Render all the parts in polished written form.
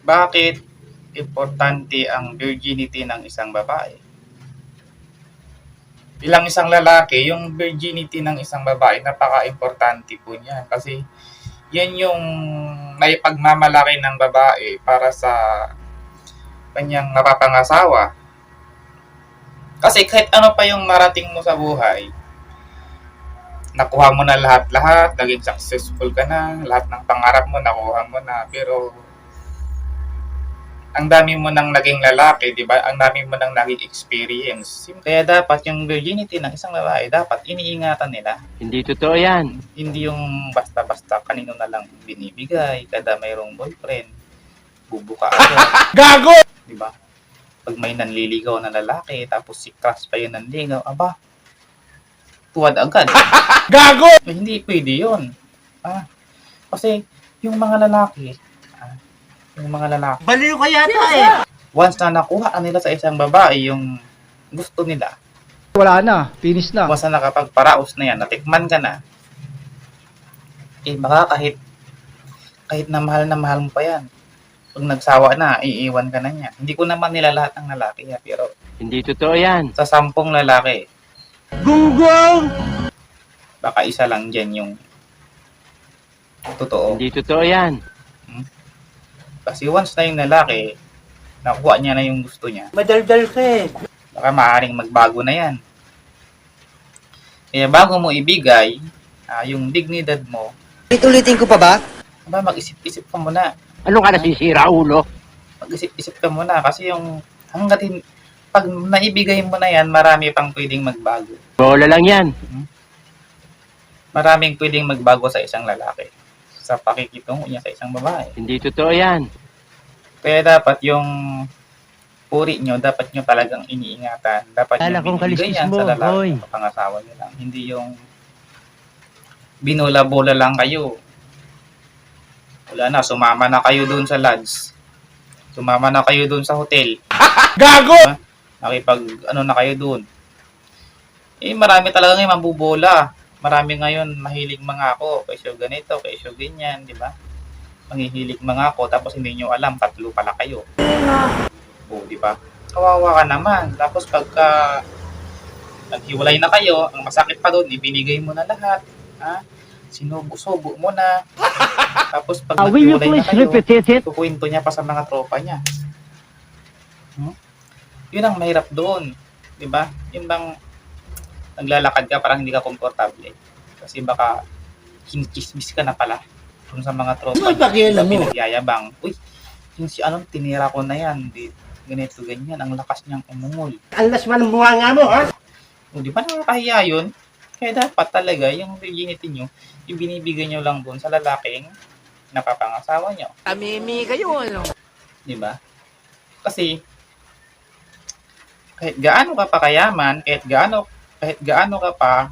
Bakit importante ang virginity ng isang babae? Bilang isang lalaki, yung virginity ng isang babae, napaka-importante po niya. Kasi yan yung may pagmamalaki ng babae para sa kanyang mapapangasawa. Kasi kahit ano pa yung marating mo sa buhay, nakuha mo na lahat-lahat, naging successful ka na, lahat ng pangarap mo nakuha mo na, pero ang dami mo nang naging lalaki, di ba? Ang dami mo nang naging experience. Kaya dapat yung virginity ng isang babae, dapat iniingatan nila. Hindi totoo yan. Hindi yung basta-basta kanino na lang binibigay, kada mayroong boyfriend, bubuka agad. Gago! Di ba? Pag may nanliligaw na lalaki, tapos si crush pa yun nanligaw, aba, tuwad agad. Gago! Hindi pwede yun. Kasi yung mga lalaki, Baliw ka yata eh. once na nakuha nila sa isang babae yung gusto nila, Wala na, finish na. once na nakapagparaos na yan, natikman ka na, baka kahit na mahal mo pa yan, pag nagsawa na, iiwan ka na niya. Hindi ko naman nila lahat ng lalaki, pero Hindi totoo yan. sa 10 lalaki, Gunggong! baka isa lang dyan yung totoo. Hindi totoo yan. Kasi once na yung lalaki, nakuha niya na yung gusto niya, Madaldal ka eh. baka maaaring magbago na yan. Kaya bago mo ibigay yung dignidad mo, Ulit-ulitin ko pa ba? mag-isip-isip ka muna. Ano ka nasisira, ulo? Mag-isip-isip ka muna kasi yung pag naibigay mo na yan, marami pang pwedeng magbago. Bola lang yan. Maraming pwedeng magbago sa isang lalaki sa pakikitungo niya sa isang babae. Hindi totoo yan. Kaya dapat yung puri nyo, dapat nyo talagang iniingatan. Dapat Kala nyo kong binibigay kaliskis yan mo, sa lalaki hoy. na pangasawa nyo lang. Hindi yung binola-bola lang kayo. Wala na, sumama na kayo doon sa lodge. Sumama na kayo doon sa hotel. Gago! Na kayo doon. Marami talaga ngayon mabubola. Marami ngayon mahilig mga ako. Kesyo ganito, kesyo ganyan, di ba? Manghihilig mga ako, tapos hindi nyo alam, 3 pala kayo. O, di ba? Kawawa ka naman. Tapos pagka naghiwalay na kayo, ang masakit pa doon, ibinigay mo na lahat. Sinubo-subo mo na. Tapos pag naghiwalay na kayo, kukwento niya pa sa mga tropa niya. Yun ang mahirap doon. Di ba? Yun bang naglalakad ka parang hindi ka komportable. Kasi baka kinikismis ka na pala kung sa mga tropa. Ano ba pakialam mo? Pinagyayabang. Uy, yung si anong tinira ko na yan. Ganito, ganyan. Ang lakas niyang umungol. Alas man ang bunga nga mo, ha? O, di ba nakakahiya yun? Kaya dapat talaga yung virginity nyo, yung binibigay nyo lang doon sa lalaking napapangasawa nyo. Amimi kayo, ano? Di ba? Kasi, kahit gaano ka pa kayaman, kahit gaano ka pa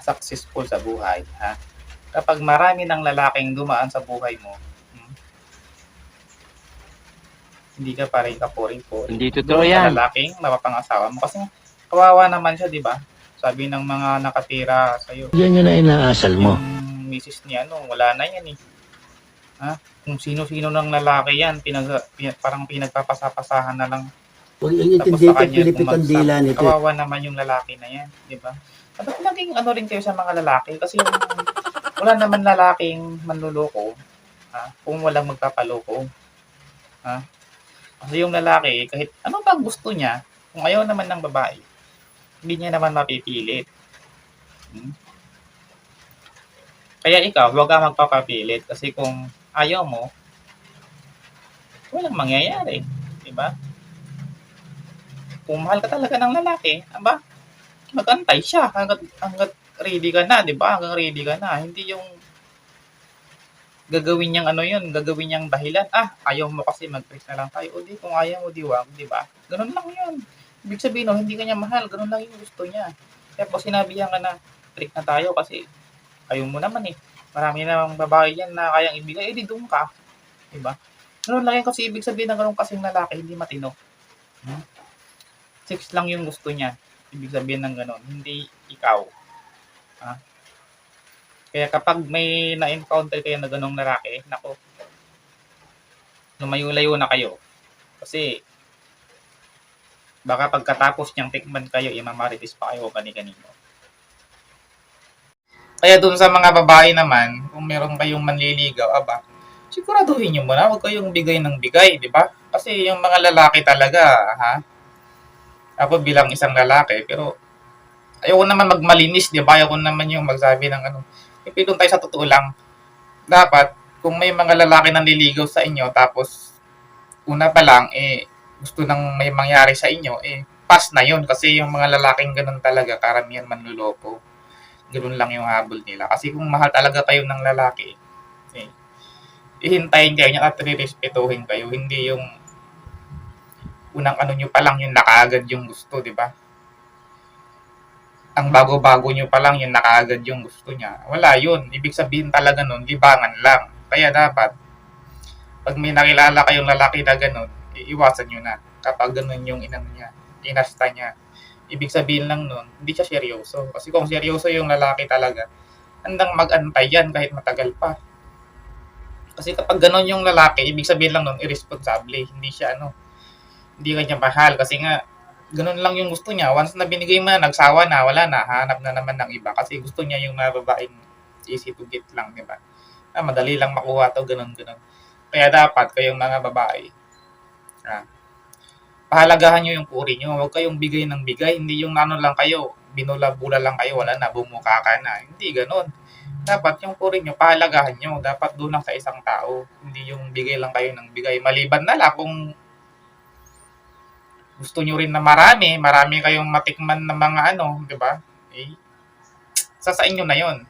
successful sa buhay, kapag marami ng lalaking dumaan sa buhay mo, hindi ka pa rin kapuri-puri. Hindi totoo Doon yan. sa lalaking mapapangasawa mo. Kasi kawawa naman siya, di ba? Sabi ng mga nakatira sa'yo. Yan yun na inaasal mo. Yung misis niya, wala na yan eh. Kung sino-sino ng lalaki yan, parang pinagpapasapasahan na lang. Huwag yung intindi ko, Pilipit ang dila nito. Kawawa naman yung lalaki na yan, di ba? Dapat naging rin kayo sa mga lalaki kasi wala naman lalaking manluloko kung walang magpapaloko. Kasi yung lalaki, kahit ano bang gusto niya, kung ayaw naman ng babae, hindi niya naman mapipilit. Kaya ikaw, huwag ka magpapapilit kasi kung ayaw mo, walang mangyayari. Di ba? Kung mahal ka talaga ng lalaki, mag-antay siya hanggat ready ka na, di ba? Hanggang ready ka na. Hindi yung gagawin niyang gagawin niyang dahilan. Ayaw mo kasi mag-break na lang tayo. O di, kung ayaw mo, di wag, di ba? Ganun lang yun. Ibig sabihin, hindi ka niya mahal. Ganun lang yung gusto niya. Kaya pag sinabihan ka na, break na tayo kasi ayaw mo naman eh. Marami namang babae yan na kayang ibigay, di doon ka. Di ba? Ganun lang yan kasi ibig sabihin na ganun kasing lalaki, hindi matino. Sex lang yung gusto niya. Ibig sabihin ng ganun, hindi ikaw. Kaya kapag may na-encounter kayo na ganung lalaki, nako, lumayo-layo na kayo. Kasi, baka pagkatapos niyang tikman kayo, imamarites pa kayo kani-kanino. Kaya dun sa mga babae naman, kung meron kayong manliligaw, siguraduhin nyo muna, huwag kayong bigay ng bigay, di ba? Kasi yung mga lalaki talaga, ako bilang isang lalaki, pero ayoko naman magmalinis, di ba? Ayoko naman yung magsabi ng doon tayo sa totoo lang. Dapat, kung may mga lalaki nang liligaw sa inyo, tapos una pa lang, gusto nang may mangyari sa inyo, pass na yun. Kasi yung mga lalaking ganun talaga, karamihan manluloko. Ganun lang yung habol nila. Kasi kung mahal talaga kayo ng lalaki, ihintayin kayo niya at rirespetuhin kayo. Hindi yung unang nyo pa lang, yung nakaagad yung gusto, di ba? Ang bago-bago nyo pa lang, yung nakaagad yung gusto niya. Wala yun. Ibig sabihin talaga nun, libangan lang. Kaya dapat, pag may nakilala kayong lalaki na ganun, iiwasan nyo na. Kapag ganun yung inasta niya. Ibig sabihin lang nun, hindi siya seryoso. Kasi kung seryoso yung lalaki talaga, handang mag-antay yan kahit matagal pa. Kasi kapag ganun yung lalaki, ibig sabihin lang nun, irresponsible. Hindi siya hindi kanya mahal. Kasi nga, ganun lang yung gusto niya. Once na binigay mo na, nagsawa na, wala na, hanap na naman ng iba. Kasi gusto niya yung mga babaeng easy to get lang, di ba? Madali lang makuha to, ganun. Kaya dapat, kayong mga babae, pahalagahan nyo yung puri nyo. Huwag kayong bigay ng bigay. Hindi yung lang kayo, binula-bula lang kayo, wala na, bumuka ka na. Hindi ganun. Dapat yung puri nyo, pahalagahan nyo. Dapat doon lang sa isang tao. Hindi yung bigay lang kayo ng bigay. Maliban na lang kung gusto nyo rin na marami kayong matikman na mga di ba? Sa inyo na yon.